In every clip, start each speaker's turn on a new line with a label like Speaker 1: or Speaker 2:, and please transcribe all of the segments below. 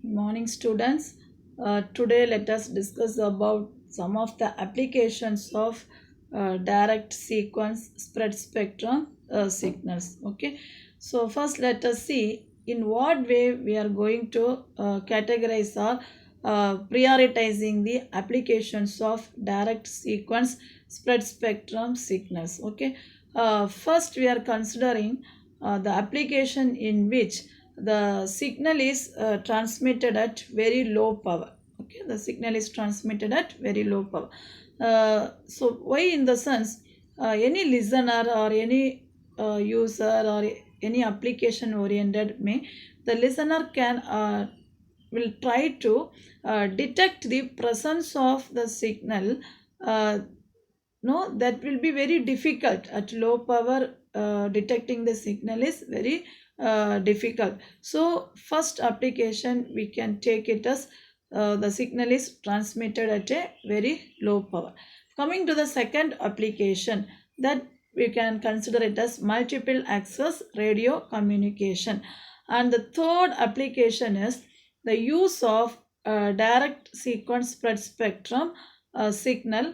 Speaker 1: Morning, students. Today, let us discuss about some of the applications of direct sequence spread spectrum signals. Okay, so first, let us see in what way we are going to categorize or prioritizing the applications of direct sequence spread spectrum signals. Okay, first, we are considering the application in which the signal is transmitted at very low power. Okay, the signal is transmitted at very low power. So why in the sense any listener or any user or any application oriented may the listener can will try to detect the presence of the signal. No, that will be very difficult at low power. Detecting the signal is very difficult. So first application we can take it as the signal is transmitted at a very low power. Coming to the second application, that we can consider it as multiple access radio communication. And the third application is the use of direct sequence spread spectrum signal,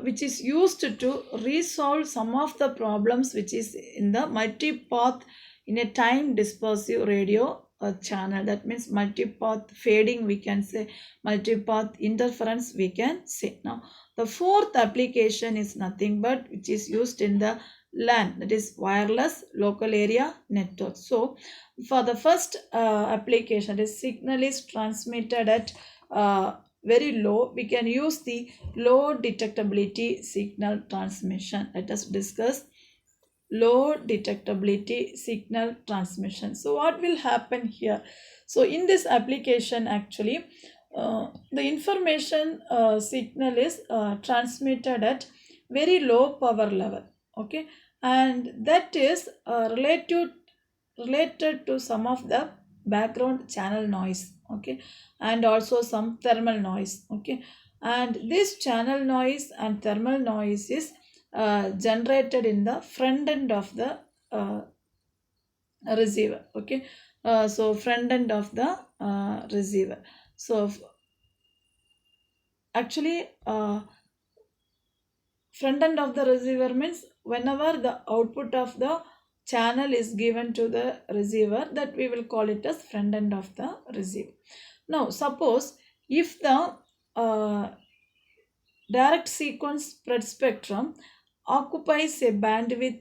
Speaker 1: which is used to resolve some of the problems which is in the multipath in a time dispersive radio channel. That means multipath fading, we can say, multipath interference, we can say. Now the fourth application is nothing but which is used in the LAN, that is wireless local area network. So for the first application, the signal is transmitted at very low, we can use the low detectability signal transmission. Let us discuss low detectability signal transmission. So what will happen here? So in this application actually the information signal is transmitted at very low power level. Okay, and that is related to some of the background channel noise. Okay, and also some thermal noise. Okay, and this channel noise and thermal noise is generated in the front end of the uh, receiver. Okay, so front end of the receiver. So actually front end of the receiver means whenever the output of the channel is given to the receiver, that we will call it as front end of the receiver. Now suppose if the uh, direct sequence spread spectrum occupies a bandwidth,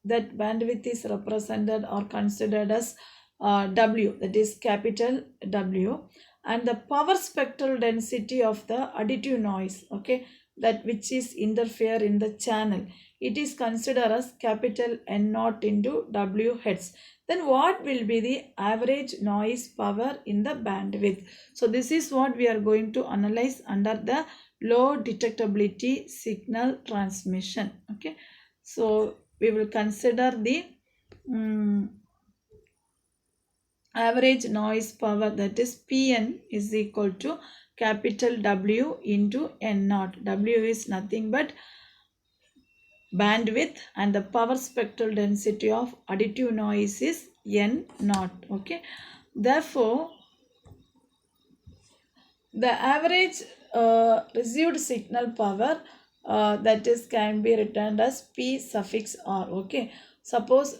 Speaker 1: that bandwidth is represented or considered as W, that is capital W, and the power spectral density of the additive noise, okay, that which is interfere in the channel, it is considered as capital N naught into W hertz. Then what will be the average noise power in the bandwidth? So this is what we are going to analyze under the low detectability signal transmission. Okay, so we will consider the average noise power, that is Pn is equal to capital W into N naught. W is nothing but bandwidth and the power spectral density of additive noise is N naught. Okay, therefore the average received signal power, that is can be written as P suffix R. Okay, suppose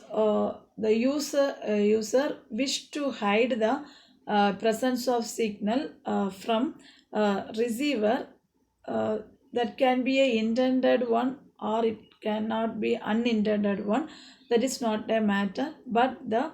Speaker 1: the user wish to hide the presence of signal from receiver, uh, that can be a intended one or it cannot be unintended one, that is not a matter, but the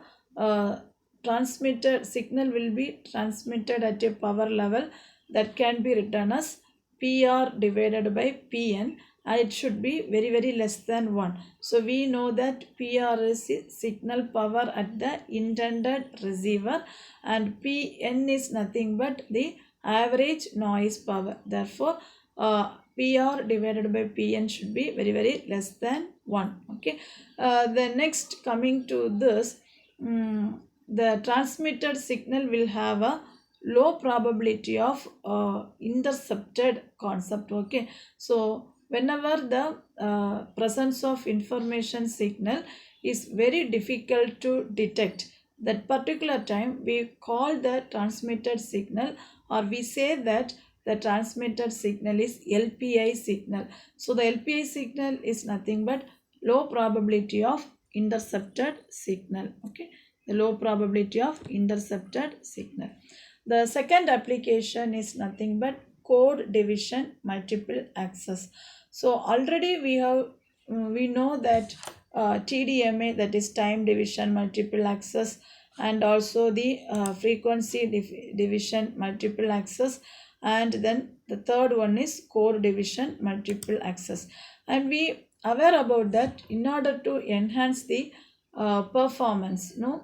Speaker 1: transmitted signal will be transmitted at a power level that can be written as PR divided by Pn, and it should be very very less than 1. So we know that PR is signal power at the intended receiver and Pn is nothing but the average noise power. Therefore PR divided by Pn should be very very less than 1. Okay, the next coming to this, the transmitted signal will have a low probability of intercepted concept. Okay, so whenever the presence of information signal is very difficult to detect, that particular time we call the transmitted signal, or we say that the transmitted signal is LPI signal. So the LPI signal is nothing but low probability of intercepted signal. Okay, the low probability of intercepted signal. The second application is nothing but code division multiple access. So already we know that TDMA, that is time division multiple access, and also the frequency division multiple access, and then the third one is core division multiple access. And we aware about that in order to enhance the performance, no,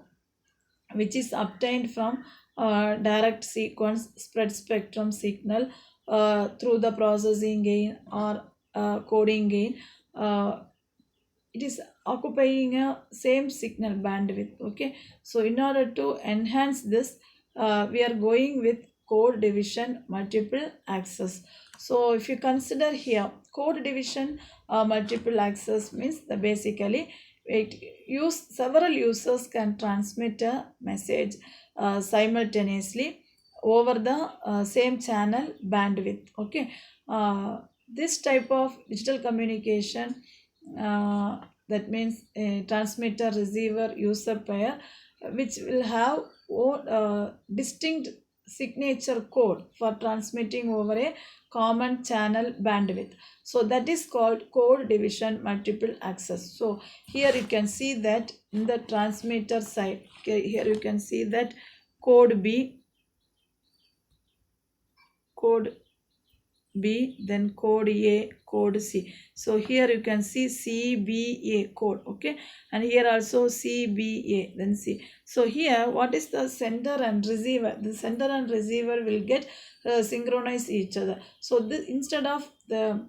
Speaker 1: which is obtained from direct sequence spread spectrum signal through the processing gain or coding gain. It is occupying a same signal bandwidth. Okay, so in order to enhance this, we are going with code division multiple access. So if you consider here code division multiple access means the basically several users can transmit a message simultaneously over the same channel bandwidth. Okay, this type of digital communication, that means a transmitter receiver user pair, which will have distinct signature code for transmitting over a common channel bandwidth. So that is called code division multiple access. So here you can see that in the transmitter side, okay, here you can see that code B, code B, then code A, code C. So here you can see CBA code, okay, and here also CBA, then C. So here what is the sender and receiver? The sender and receiver will get synchronize each other. So this, instead of the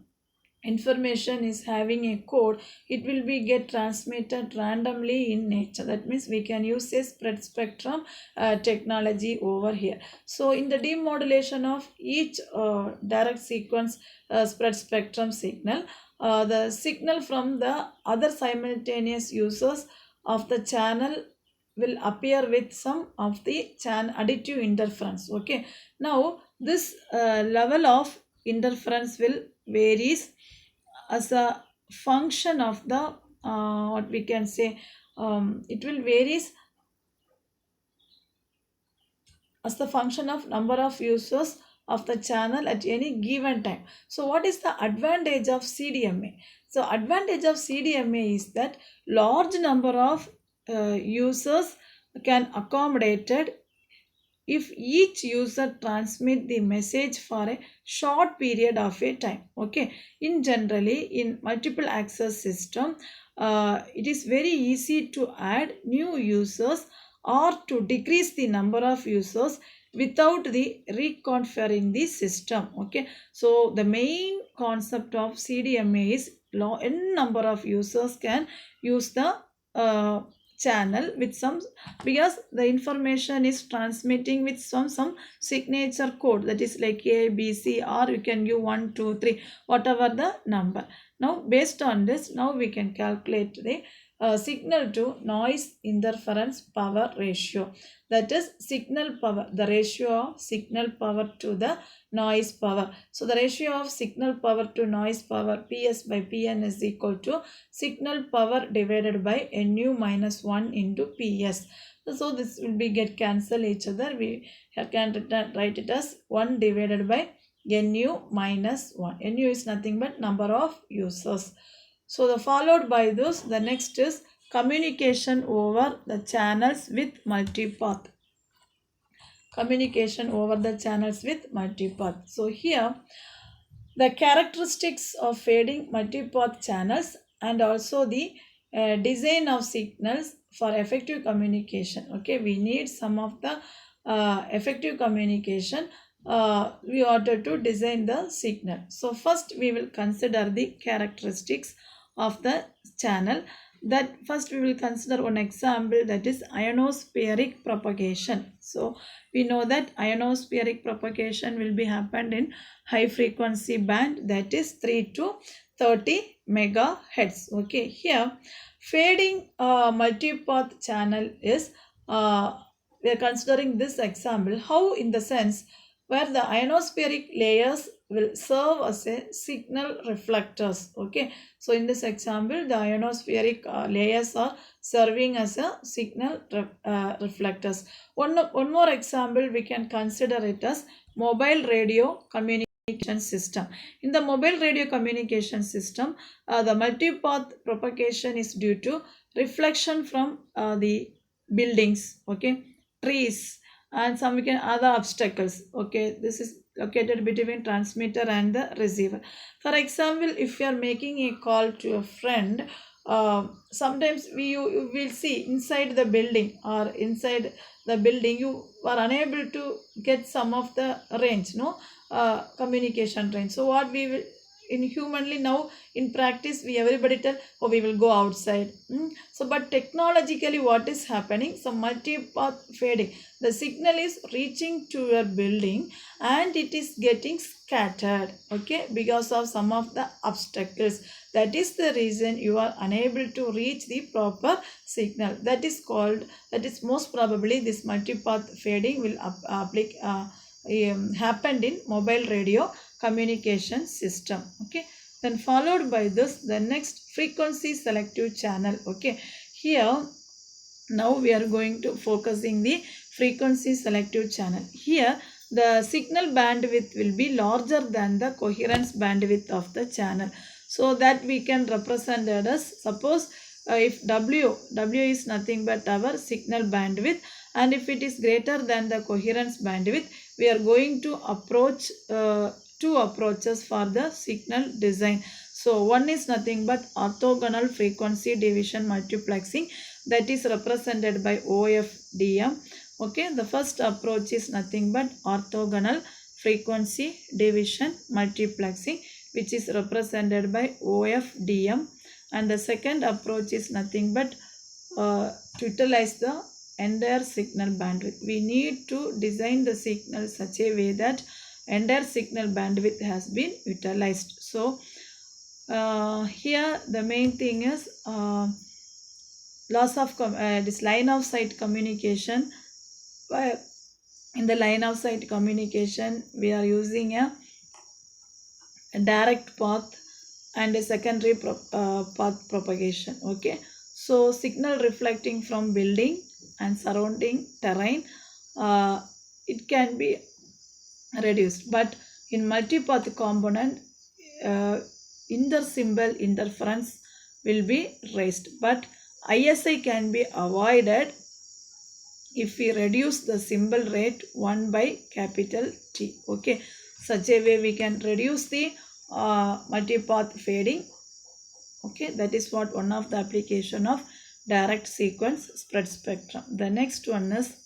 Speaker 1: information is having a code, it will be get transmitted randomly in nature. That means we can use a spread spectrum technology over here. So in the demodulation of each direct sequence spread spectrum signal, the signal from the other simultaneous users of the channel will appear with some of the additive interference. Okay, now this level of interference will varies as a function of the what we can say, it will varies as the function of number of users of the channel at any given time. So what is the advantage of CDMA? So advantage of CDMA is that large number of users can accommodated if each user transmit the message for a short period of a time. Okay, in generally in multiple access system, it is very easy to add new users or to decrease the number of users without the reconfiguring the system. Okay, so the main concept of CDMA is n number of users can use the channel with some, because the information is transmitting with some signature code, that is like A, B, C, or you can give 1, 2, 3, whatever the number. Now based on this, now we can calculate the signal to noise interference power ratio, that is signal power, the ratio of signal power to the noise power. So the ratio of signal power to noise power, PS by PN, is equal to signal power divided by NU minus 1 into PS. So this will be get cancel each other. We can write it as 1 divided by NU minus 1. NU is nothing but number of users. So the followed by this, the next is communication over the channels with multipath. Communication over the channels with multipath. So here the characteristics of fading multipath channels and also the design of signals for effective communication. Okay, we need some of the effective communication. We order to design the signal. So first we will consider the characteristics of the channel. That first we will consider one example, that is ionospheric propagation. So we know that ionospheric propagation will be happened in high frequency band, that is 3 to 30 megahertz. Okay, here fading multipath channel is we are considering this example, how in the sense where the ionospheric layers will serve as a signal reflectors. Okay, so in this example, the ionospheric layers are serving as a signal reflectors. One more example, we can consider it as mobile radio communication system. In the mobile radio communication system, the multipath propagation is due to reflection from the buildings, okay, trees, and some we can other obstacles. Okay, this is located between transmitter and the receiver. For example, if you are making a call to a friend, sometimes you will see inside the building or inside the building you are unable to get some of the range, no, communication range. So what we will in humanly now in practice we everybody tell, oh, we will go outside. So but technologically what is happening, so multipath fading, the signal is reaching to your building and it is getting scattered, okay, because of some of the obstacles. That is the reason you are unable to reach the proper signal. That is called, that is most probably this multipath fading will happened in mobile radio communication system. Okay, then followed by this, the next frequency selective channel. Okay, here now we are going to focusing the frequency selective channel. Here the signal bandwidth will be larger than the coherence bandwidth of the channel, so that we can represent it as, suppose if w is nothing but our signal bandwidth, and if it is greater than the coherence bandwidth, we are going to approach two approaches for the signal design. So one is nothing but orthogonal frequency division multiplexing, that is represented by OFDM. Okay, the first approach is nothing but orthogonal frequency division multiplexing, which is represented by OFDM, and the second approach is nothing but to utilize the entire signal bandwidth. We need to design the signal such a way that entire signal bandwidth has been utilized. So here the main thing is loss of this line of sight communication. In the line of sight communication we are using a direct path and a secondary path propagation. Okay, so signal reflecting from building and surrounding terrain, it can be reduced, but in multipath component inter-symbol interference will be raised, but ISI can be avoided if we reduce the symbol rate 1 by capital T. Okay, such a way we can reduce the multipath fading. Okay, that is what one of the application of direct sequence spread spectrum. The next one is,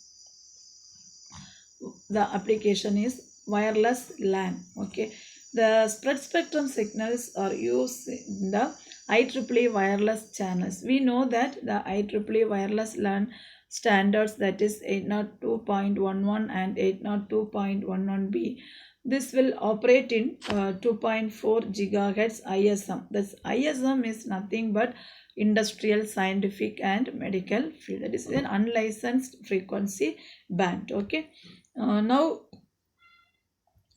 Speaker 1: the application is wireless LAN. Okay, the spread spectrum signals are used in the IEEE wireless channels. We know that the IEEE wireless LAN standards, that is 802.11 and 802.11b, this will operate in 2.4 gigahertz ISM. This ISM is nothing but industrial, scientific and medical field. That is an unlicensed frequency band. Okay, now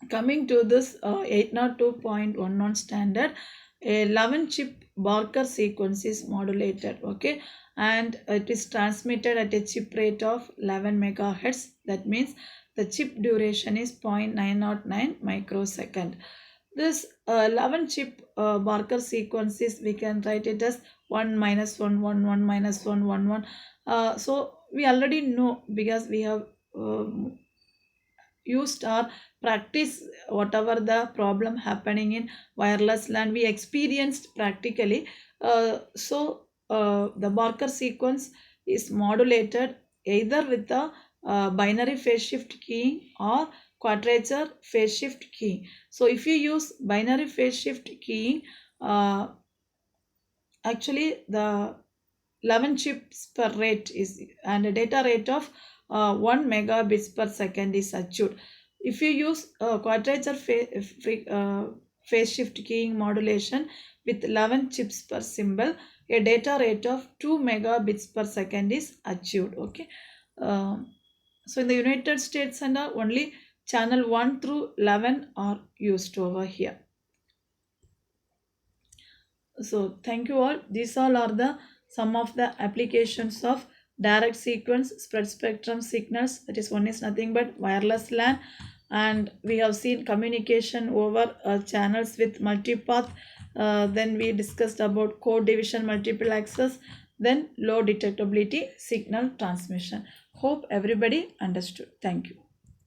Speaker 1: coming to this 802.11 standard, a 11 chip Barker sequence is modulated. Okay, and it is transmitted at a chip rate of 11 megahertz. That means the chip duration is 0.909 microsecond. This 11 chip Barker sequences, we can write it as 1 minus 1 1 1 minus 1 1 1. So we already know, because we have used or practice whatever the problem happening in wireless LAN, we experienced practically. So the Barker sequence is modulated either with the binary phase shift keying or quadrature phase shift keying. So if you use binary phase shift keying, actually the 11 chips per rate is, and a data rate of 1 megabits per second is achieved. If you use quadrature phase shift keying modulation with 11 chips per symbol, a data rate of 2 megabits per second is achieved. Okay, So in the United States and only channel 1 through 11 are used over here. So thank you all. These all are the some of the applications of direct sequence spread spectrum signals. That is, one is nothing but wireless LAN, and we have seen communication over channels with multipath. Then we discussed about code division, multiple access, then low detectability signal transmission. Hope everybody understood. Thank you.